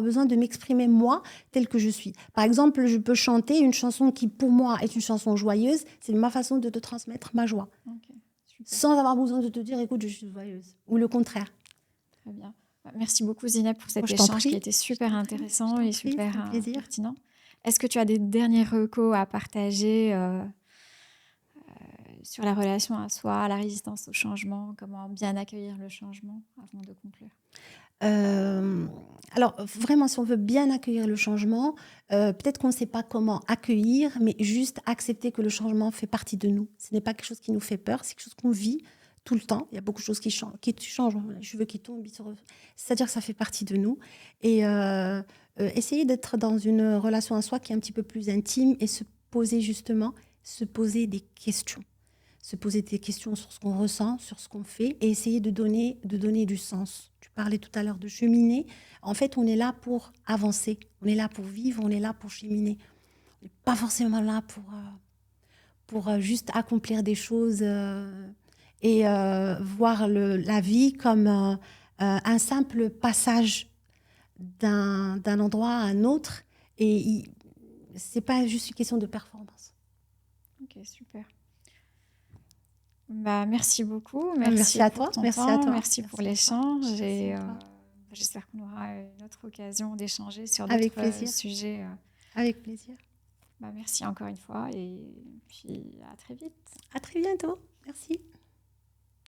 besoin de m'exprimer moi tel que je suis. Par exemple, je peux chanter une chanson qui pour moi est une chanson joyeuse. C'est ma façon de te transmettre ma joie. Okay. Sans avoir besoin de te dire, écoute, je suis joyeuse. Ou le contraire. Très bien. Merci beaucoup, Zineb, pour cet échange qui a été super intéressant et super pertinent. Est-ce que tu as des derniers recos à partager sur la relation à soi, la résistance au changement, comment bien accueillir le changement avant de conclure. Alors, vraiment, si on veut bien accueillir le changement, peut-être qu'on ne sait pas comment accueillir, mais juste accepter que le changement fait partie de nous. Ce n'est pas quelque chose qui nous fait peur, c'est quelque chose qu'on vit tout le temps. Il y a beaucoup de choses qui changent. Les cheveux qui tombent, c'est-à-dire que ça fait partie de nous. Et essayer d'être dans une relation à soi qui est un petit peu plus intime et se poser des questions. Se poser des questions sur ce qu'on ressent, sur ce qu'on fait et essayer de donner du sens. Tu parlais tout à l'heure de cheminer. En fait, on est là pour avancer. On est là pour vivre, on est là pour cheminer. On n'est pas forcément là pour juste accomplir des choses et voir la vie comme un simple passage d'un endroit à un autre. Et c'est pas juste une question de performance. Ok, super. Bah, merci beaucoup. Merci à pour toi. ton Merci temps. à toi. Merci pour l'échange. Merci Et à toi. j'espère qu'on aura une autre occasion d'échanger sur Avec d'autres plaisir. sujets. Avec plaisir. Bah, merci encore une fois et puis à très vite. À très bientôt. Merci.